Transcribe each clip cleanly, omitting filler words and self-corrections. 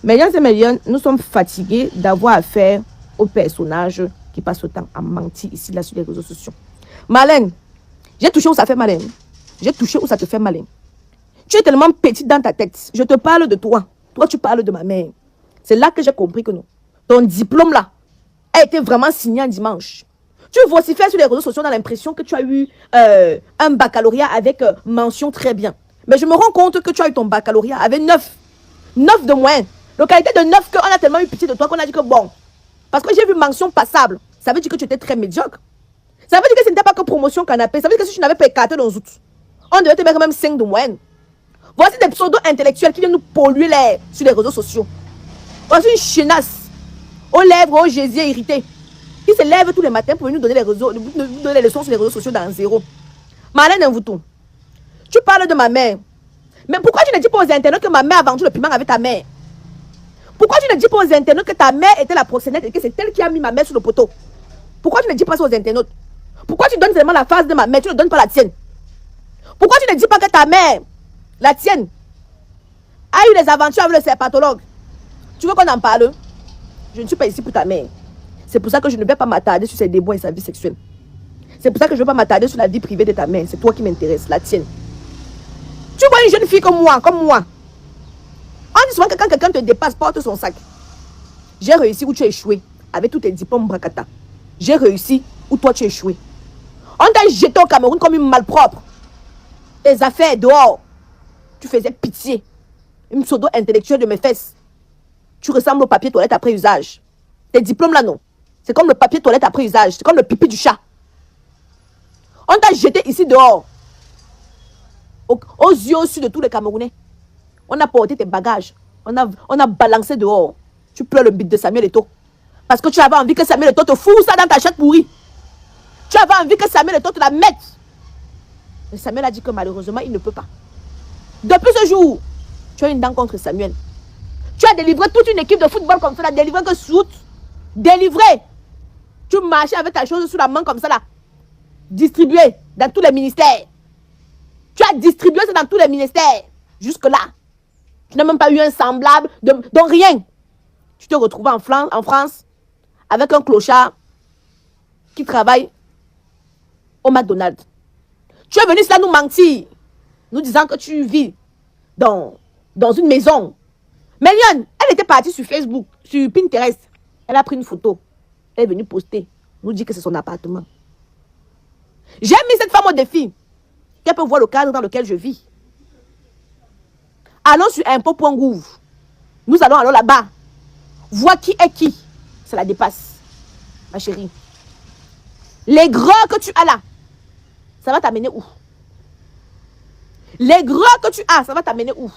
Mesdames et messieurs, nous sommes fatigués d'avoir affaire aux personnages qui passent le temps à mentir ici, là, sur les réseaux sociaux. Malin, j'ai touché où ça fait malin. J'ai touché où ça te fait malin. Tu es tellement petite dans ta tête. Je te parle de toi. Toi, tu parles de ma mère. C'est là que j'ai compris que non. Ton diplôme là a été vraiment signé un dimanche. Tu vocifères sur les réseaux sociaux dans l'impression que tu as eu un baccalauréat avec mention très bien. Mais je me rends compte que tu as eu ton baccalauréat avec 9. 9 de moins. Localité de 9 qu'on a tellement eu pitié de toi qu'on a dit que bon. Parce que j'ai vu mention passable. Ça veut dire que tu étais très médiocre. Ça veut dire que ce n'était pas que promotion canapé. Ça veut dire que si tu n'avais pas écarté dans Zout, on devait te mettre même 5 de moyenne. Voici des pseudo-intellectuels qui viennent nous polluer l'air sur les réseaux sociaux. Voici une chenasse aux lèvres, aux gésiers irrités, qui se lève tous les matins pour nous donner les leçons sur les réseaux sociaux dans zéro. Malin vous tout. Tu parles de ma mère. Mais pourquoi tu ne dis pas aux internautes que ma mère a vendu le piment avec ta mère? Pourquoi tu ne dis pas aux internautes que ta mère était la proxénète et que c'est elle qui a mis ma mère sur le poteau? Pourquoi tu ne dis pas ça aux internautes? Pourquoi tu donnes seulement la face de ma mère, tu ne donnes pas la tienne? Pourquoi tu ne dis pas que ta mère, la tienne, a eu des aventures avec le serpentologue? Tu veux qu'on en parle? Je ne suis pas ici pour ta mère. C'est pour ça que je ne vais pas m'attarder sur ses déboires et sa vie sexuelle. C'est pour ça que je ne vais pas m'attarder sur la vie privée de ta mère. C'est toi qui m'intéresse, la tienne. Tu vois une jeune fille comme moi. On dit souvent que quand quelqu'un te dépasse, porte son sac. J'ai réussi où tu as échoué. Avec tous tes diplômes Brakata. J'ai réussi où toi tu as échoué. On t'a jeté au Cameroun comme une malpropre. Tes affaires dehors. Tu faisais pitié. Une pseudo-intellectuelle de mes fesses. Tu ressembles au papier toilette après usage. Tes diplômes là, non. C'est comme le papier toilette après usage. C'est comme le pipi du chat. On t'a jeté ici dehors. Aux yeux au-dessus de tous les Camerounais. On a porté tes bagages. On a balancé dehors. Tu pleures le bit de Samuel Eto'o. Parce que tu avais envie que Samuel Eto'o te fout ça dans ta chatte pourrie. Tu avais envie que Samuel Eto'o te la mette. Mais Samuel a dit que malheureusement, il ne peut pas. Depuis ce jour, tu as une dent contre Samuel. Tu as délivré toute une équipe de football comme ça, là, délivré que Sout. Délivré. Tu marchais avec ta chose sous la main comme ça, là. Distribué dans tous les ministères. Tu as distribué ça dans tous les ministères. Jusque-là. Tu n'as même pas eu un semblable de rien. Tu te retrouves en France avec un clochard qui travaille au McDonald's. Tu es venu cela nous mentir, nous disant que tu vis dans une maison. Mais Lyon, elle était partie sur Facebook, sur Pinterest. Elle a pris une photo. Elle est venue poster, nous dit que c'est son appartement. J'ai mis cette femme au défi. Qu'elle peut voir le cadre dans lequel je vis. Allons sur impôt.gouv. Nous allons alors là-bas. Vois qui est qui. Ça la dépasse, ma chérie. Les gros que tu as là, ça va t'amener où? Les gros que tu as, ça va t'amener où?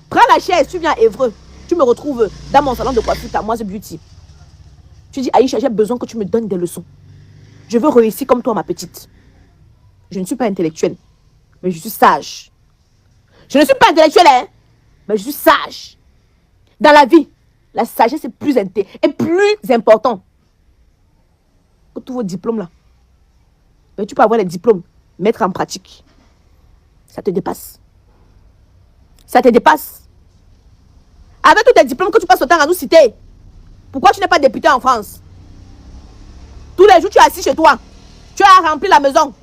Prends la chaise, tu viens à Évreux. Tu me retrouves dans mon salon de coiffure, à moi, The Beauty. Tu dis, Aïcha, j'ai besoin que tu me donnes des leçons. Je veux réussir comme toi, ma petite. Je ne suis pas intellectuelle, mais je suis sage. Je ne suis pas intellectuelle, hein, mais je suis sage. Dans la vie, la sagesse est plus important que tous vos diplômes là. Mais tu peux avoir les diplômes, mettre en pratique. Ça te dépasse. Ça te dépasse. Avec tous tes diplômes que tu passes le temps à nous citer, pourquoi tu n'es pas député en France? Tous les jours, tu es assis chez toi. Tu as rempli la maison.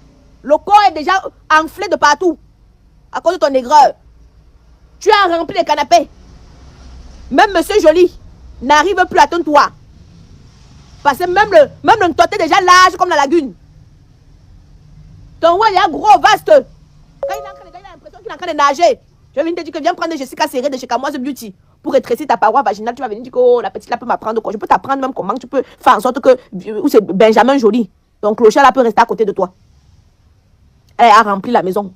Le corps est déjà enflé de partout. À cause de ton aigreur. Tu as rempli les canapés. Même Monsieur Joly n'arrive plus à ton toit. Parce que même le toit est déjà large comme la lagune. Ton roi, il est gros, vaste. Quand il a l'impression qu'il est en train de nager. Je vais venir te dire que viens prendre Jessica Serré de chez Kamoise Beauty pour rétrécir ta paroi vaginale. Tu vas venir dire que oh, la petite là peut m'apprendre quoi. Je peux t'apprendre même comment tu peux faire en sorte que c'est Benjamin Joly. Ton clochard là peut rester à côté de toi. Elle a rempli la maison.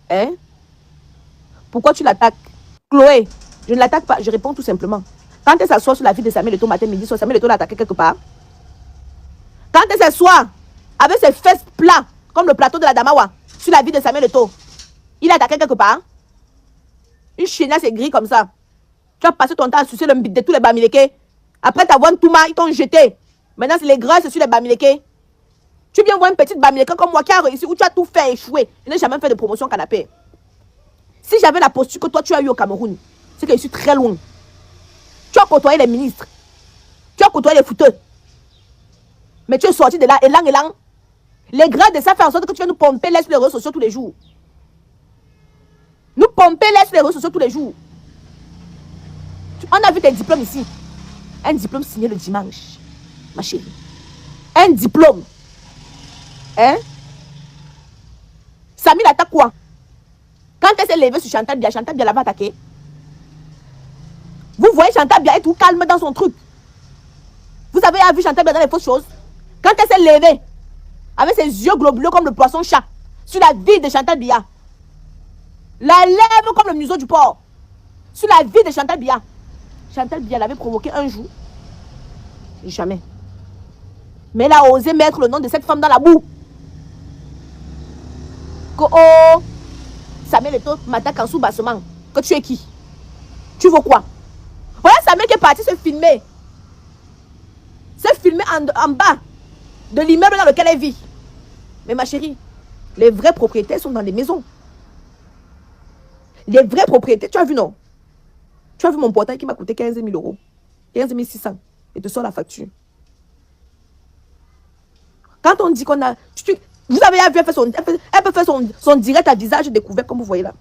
Hein? Pourquoi tu l'attaques? Chloé, je ne l'attaque pas. Je réponds tout simplement. Quand elle s'assoit sur la vie de Samuel Eto'o matin, midi, soir, Samuel Eto'o l'a attaqué quelque part. Quand elle s'assoit avec ses fesses plats, comme le plateau de la Damawa, sur la vie de Samuel Eto'o, il a attaqué quelque part. Une chenasse est gris comme ça. Tu as passé ton temps à sucer le bide de tous les bamileke. Après t'avoir tout mal, ils t'ont jeté. Maintenant, c'est les grosses sur les bamileke. Tu viens voir une petite bamileke comme moi qui a réussi, où tu as tout fait échouer. Je n'ai jamais fait de promotion canapé. Si j'avais la posture que toi tu as eu au Cameroun, c'est que je suis très loin. Tu as côtoyé les ministres. Tu as côtoyé les fouteux. Mais tu es sorti de là, élan. Les grades de ça fait en sorte que tu vas nous pomper les sur les réseaux sociaux tous les jours. Nous pomper les sur les réseaux sociaux tous les jours. On a vu tes diplômes ici. Un diplôme signé le dimanche, ma chérie. Un diplôme. Hein? Samir attaque quoi? Quand elle s'est levée sur Chantal Bia l'avait attaqué. Vous voyez Chantal Bia être tout calme dans son truc. Vous avez vu Chantal Bia dans les fausses choses. Quand elle s'est levée, avec ses yeux globuleux comme le poisson-chat, sur la vie de Chantal Bia. La lèvre comme le museau du porc. Sur la vie de Chantal Bia. Chantal Bia l'avait provoqué un jour. Jamais. Mais elle a osé mettre le nom de cette femme dans la boue. Que oh, Samuel Eto'o m'attaque en sous-bassement. Que tu es qui? Tu veux quoi? Voilà Samuel qui est parti se filmer. Se filmer en bas de l'immeuble dans lequel elle vit. Mais ma chérie, les vrais propriétaires sont dans les maisons. Les vrais propriétaires, tu as vu non? Tu as vu mon portail qui m'a coûté 15 000 euros. 15 600. Et te sort la facture. Quand on dit qu'on a... vous avez vu, elle peut faire son direct à visage découvert comme vous voyez là.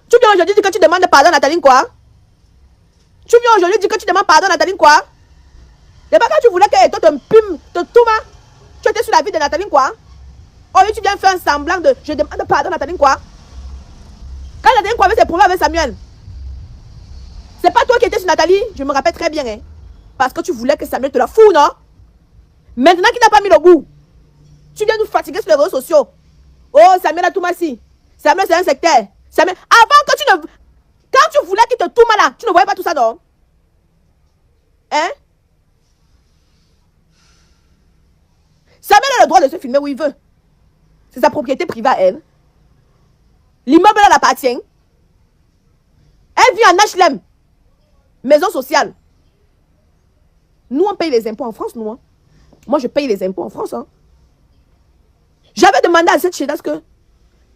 Tu viens aujourd'hui dire que tu demandes pardon à Nathalie quoi? Tu viens aujourd'hui dire que tu demandes pardon à Nathalie quoi? C'est pas quand tu voulais qu'elle te pume, te touma. Tu étais sur la vie de Nathalie quoi? Oh oui, tu viens faire un semblant de... Je demande pardon à Nathalie quoi? Quand Nathalie quoi avait ses problèmes avec Samuel, c'est pas toi qui étais sur Nathalie, je me rappelle très bien. Hein, parce que tu voulais que Samuel te la fout, non? Maintenant qu'il n'a pas mis le bout, tu viens nous fatiguer sur les réseaux sociaux. Oh, Samuel a tout massi. Samuel, c'est un sectaire. Samuel, avant que tu ne... Quand tu voulais qu'il te touma là, tu ne voyais pas tout ça, non? Hein? Samuel a le droit de se filmer où il veut. C'est sa propriété privée à elle. L'immeuble elle appartient. Elle vit en HLM. Maison sociale. Nous, on paye les impôts en France, nous. Hein. Moi, je paye les impôts en France. Hein. J'avais demandé à cette chédasse que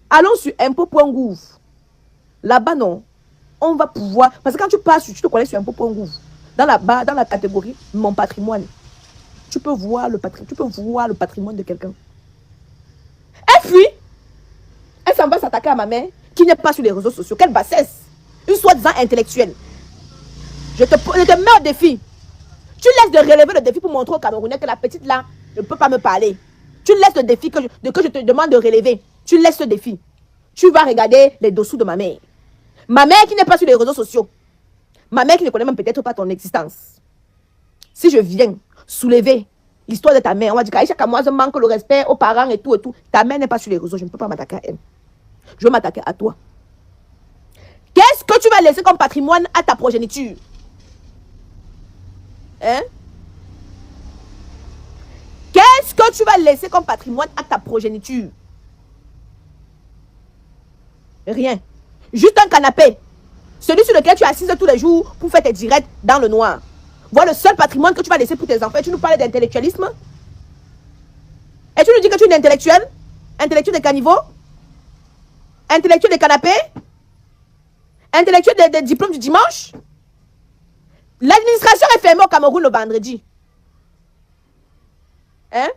allons sur impôts.gouv. Là-bas, non. On va pouvoir... Parce que quand tu passes, tu te connais sur impôts.gouv. Dans la catégorie mon patrimoine. Tu peux voir le patrimoine de quelqu'un. Et puis, elle s'en va s'attaquer à ma mère qui n'est pas sur les réseaux sociaux. Quelle bassesse. Une soi-disant intellectuelle. Je te mets au défi. Tu laisses de relever le défi pour montrer aux Camerounais que la petite là ne peut pas me parler. Tu laisses le défi que je te demande de relever. Tu laisses ce défi. Tu vas regarder les dessous de ma mère. Ma mère qui n'est pas sur les réseaux sociaux. Ma mère qui ne connaît même peut-être pas ton existence. Si je viens soulever l'histoire de ta mère, on va dire qu'Aïcha Kamoise manque le respect aux parents et tout et tout. Ta mère n'est pas sur les réseaux, je ne peux pas m'attaquer à elle. Je vais m'attaquer à toi. Qu'est-ce que tu vas laisser comme patrimoine à ta progéniture? Hein? Qu'est-ce que tu vas laisser comme patrimoine à ta progéniture? Rien. Juste un canapé. Celui sur lequel tu es assise tous les jours pour faire tes directs dans le noir. Voilà le seul patrimoine que tu vas laisser pour tes enfants. Et tu nous parles d'intellectualisme? Et tu nous dis que tu es une intellectuelle? Intellectuel de caniveau? Intellectuel de canapé? Intellectuel des diplômes du dimanche? L'administration est fermée au Cameroun le vendredi. Hein?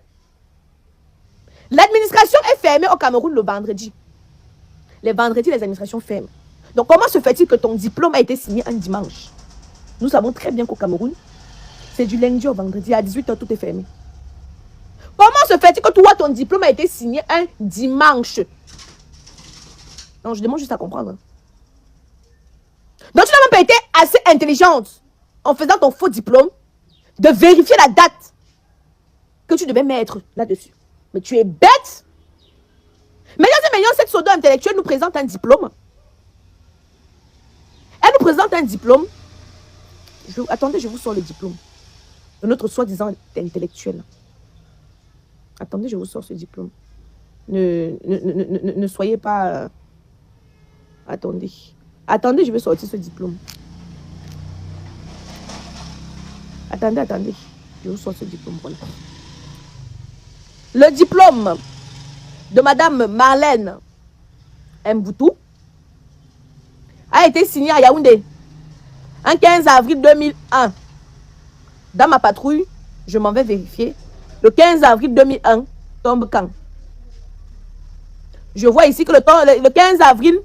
L'administration est fermée au Cameroun le vendredi. Les vendredis, les administrations ferment. Donc, comment se fait-il que ton diplôme a été signé un dimanche? Nous savons très bien qu'au Cameroun, c'est du lundi au vendredi. À 18 h, tout est fermé. Comment se fait-il que toi, ton diplôme a été signé un dimanche? Non, je demande juste à comprendre. Donc, tu n'as même pas été assez intelligente en faisant ton faux diplôme de vérifier la date que tu devais mettre là-dessus. Mais tu es bête. Mesdames, cette pseudo intellectuelle nous présente un diplôme. Elle nous présente un diplôme. Attendez, je vous sors le diplôme de notre soi-disant intellectuel. Attendez, je vous sors ce diplôme. Ne soyez pas... Attendez. Attendez, je vais sortir ce diplôme. Attendez. Je vous sors ce diplôme. Voilà. Le diplôme de Madame Marlène Mboutou a été signé à Yaoundé un 15 avril 2001. Dans ma patrouille, je m'en vais vérifier. Le 15 avril 2001 tombe quand? Je vois ici que le 15 avril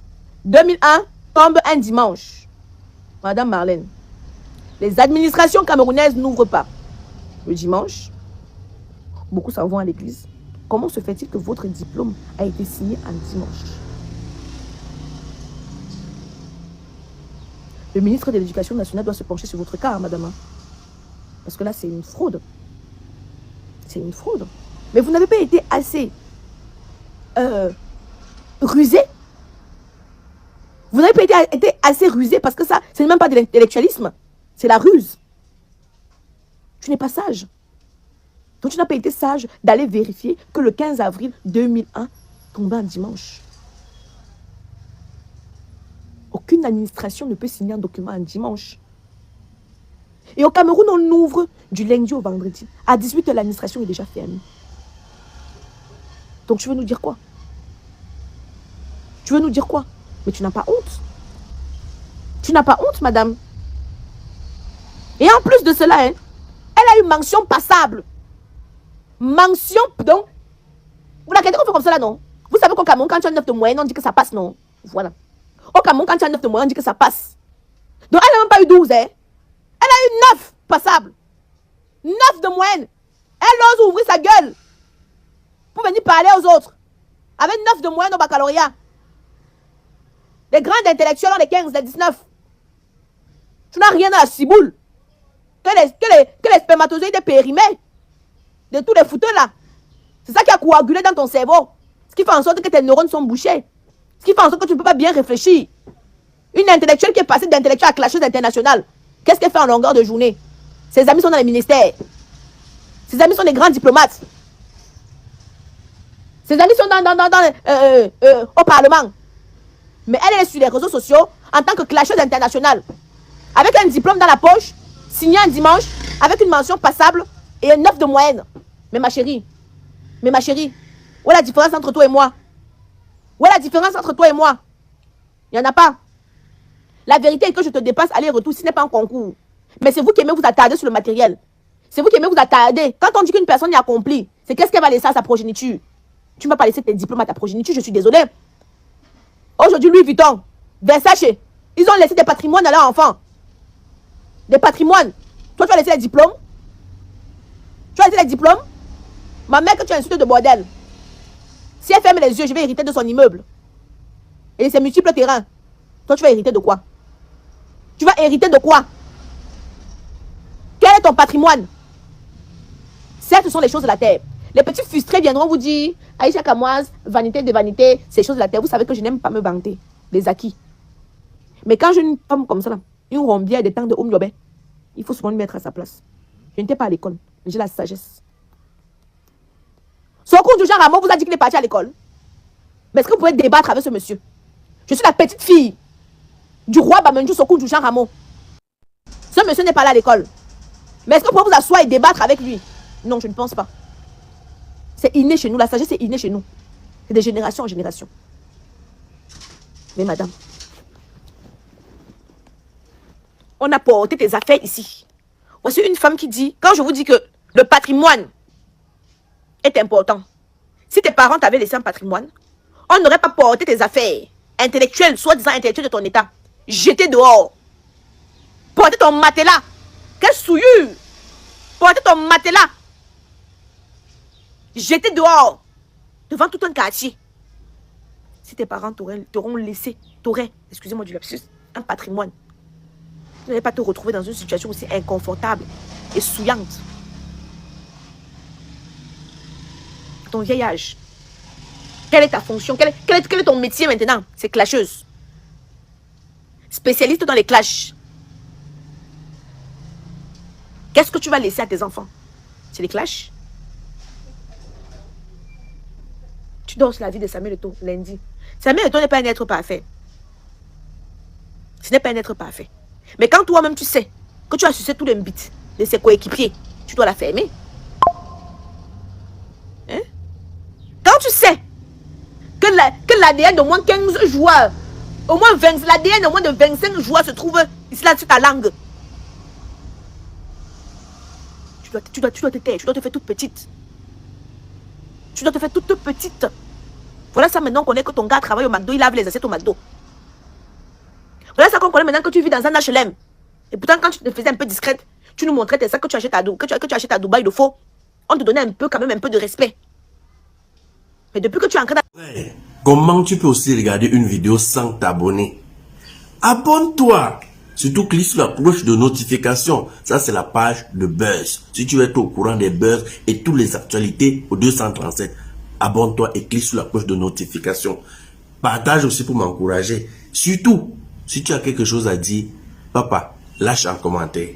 2001 tombe un dimanche. Madame Marlène, les administrations camerounaises n'ouvrent pas le dimanche. Beaucoup s'en vont à l'église. Comment se fait-il que votre diplôme a été signé un dimanche? Le ministre de l'Éducation nationale doit se pencher sur votre cas, madame. Parce que là, c'est une fraude. C'est une fraude. Mais vous n'avez pas été assez rusé. Vous n'avez pas été assez rusé parce que ça, ce n'est même pas de l'intellectualisme. C'est la ruse. Tu n'es pas sage. Donc tu n'as pas été sage d'aller vérifier que le 15 avril 2001 tombait un dimanche. Aucune administration ne peut signer un document un dimanche. Et au Cameroun, on ouvre du lundi au vendredi. À 18h, l'administration est déjà fermée. Donc tu veux nous dire quoi? Tu veux nous dire quoi? Mais tu n'as pas honte. Tu n'as pas honte, madame. Et en plus de cela, hein, elle a une mention passable. Mention, donc, vous la regardez qu'on fait comme ça là, non? Vous savez qu'au Cameroun, quand tu as 9 de moyenne, on dit que ça passe, non? Voilà. Au Cameroun, quand tu as 9 de moyenne, on dit que ça passe. Donc, elle n'a même pas eu 12, hein? Elle a eu 9 passable. 9 de moyenne. Elle ose ouvrir sa gueule pour venir parler aux autres. Avec 9 de moyenne au baccalauréat. Les grands intellectuels ont les 15, les 19. Tu n'as rien à la ciboule. Que les spermatozoïdes périmés de tous les fouteux là. C'est ça qui a coagulé dans ton cerveau. Ce qui fait en sorte que tes neurones sont bouchés. Ce qui fait en sorte que tu ne peux pas bien réfléchir. Une intellectuelle qui est passée d'intellectuelle à clasheuse internationale. Qu'est-ce qu'elle fait en longueur de journée? Ses amis sont dans les ministères. Ses amis sont des grands diplomates. Ses amis sont au Parlement. Mais elle est sur les réseaux sociaux en tant que clasheuse internationale. Avec un diplôme dans la poche, signé un dimanche, avec une mention passable et un 9 de moyenne. Mais ma chérie, où est la différence entre toi et moi? Où est la différence entre toi et moi? Il n'y en a pas. La vérité est que je te dépasse aller-retour, ce n'est pas un concours. Mais c'est vous qui aimez vous attarder sur le matériel. C'est vous qui aimez vous attarder. Quand on dit qu'une personne est accomplie, c'est qu'est-ce qu'elle va laisser à sa progéniture? Tu ne vas pas laisser tes diplômes à ta progéniture, je suis désolée. Aujourd'hui, Louis Vuitton, Versace, ils ont laissé des patrimoines à leurs enfants. Des patrimoines. Toi, tu vas laisser les diplômes? Tu vas laisser les diplômes? Ma mère, que tu as insulté de bordel. Si elle ferme les yeux, je vais hériter de son immeuble. Et de ses multiples terrains. Toi, tu vas hériter de quoi? Tu vas hériter de quoi? Quel est ton patrimoine? Certes, ce sont les choses de la terre. Les petits frustrés viendront vous dire, Aïcha Kamoise, vanité de vanité, ces choses de la terre. Vous savez que je n'aime pas me vanter des acquis. Mais quand j'ai une femme comme ça, là, une rombière des temps de Oumyobé, il faut souvent le mettre à sa place. Je n'étais pas à l'école, mais j'ai la sagesse. Son cours du Jean Ramon vous a dit qu'il est parti à l'école. Mais est-ce que vous pouvez débattre avec ce monsieur? Je suis la petite fille du roi Bamenjou Sokou du Jean Ramon. Ce monsieur n'est pas là à l'école. Mais est-ce que vous pouvez vous asseoir et débattre avec lui? Non, je ne pense pas. C'est inné chez nous. La sagesse est innée chez nous. C'est de génération en génération. Mais madame, on a porté tes affaires ici. Voici une femme qui dit, quand je vous dis que le patrimoine est important, si tes parents t'avaient laissé un patrimoine, on n'aurait pas porté tes affaires intellectuelles, soi-disant intellectuelles de ton état, jeté dehors. Porter ton matelas. Quelle souillure. Porter ton matelas. Jeté dehors. Devant tout un quartier. Si tes parents t'auront laissé, excusez-moi du lapsus, un patrimoine, tu n'allais pas te retrouver dans une situation aussi inconfortable et souillante. Ton vieil âge. Quelle est ta fonction? Quel est ton métier maintenant? C'est clasheuse. Spécialiste dans les clashs. Qu'est-ce que tu vas laisser à tes enfants? C'est les clashs? Tu dors sur la vie de Samuel Eto'o lundi. Samuel Eto'o n'est pas un être parfait. Ce n'est pas un être parfait. Mais quand toi-même tu sais que tu as sucé tout le bit de ses coéquipiers, tu dois la fermer. Hein? Quand tu sais que que l'ADN de moins 15 joueurs, au moins 20, l'ADN de moins de 25 joueurs se trouve ici là sur ta langue. Tu dois te taire, tu dois te faire toute petite. Tu dois te faire toute petite. Voilà ça maintenant qu'on connaît que ton gars travaille au McDo, il lave les assiettes au McDo. Voilà ça qu'on connaît maintenant que tu vis dans un HLM. Et pourtant quand tu te faisais un peu discrète, tu nous montrais tes sacs que tu achètes à Dubaï de faux. On te donnait un peu, quand même un peu de respect. Mais depuis que tu es ancré dans... Comment tu peux aussi regarder une vidéo sans t'abonner? Abonne-toi. Surtout clique sur la cloche de notification. Ça c'est la page de Buzz. Si tu veux être au courant des buzz et toutes les actualités au 237, abonne-toi et clique sur la cloche de notification. Partage aussi pour m'encourager. Surtout, si tu as quelque chose à dire, papa, lâche un commentaire.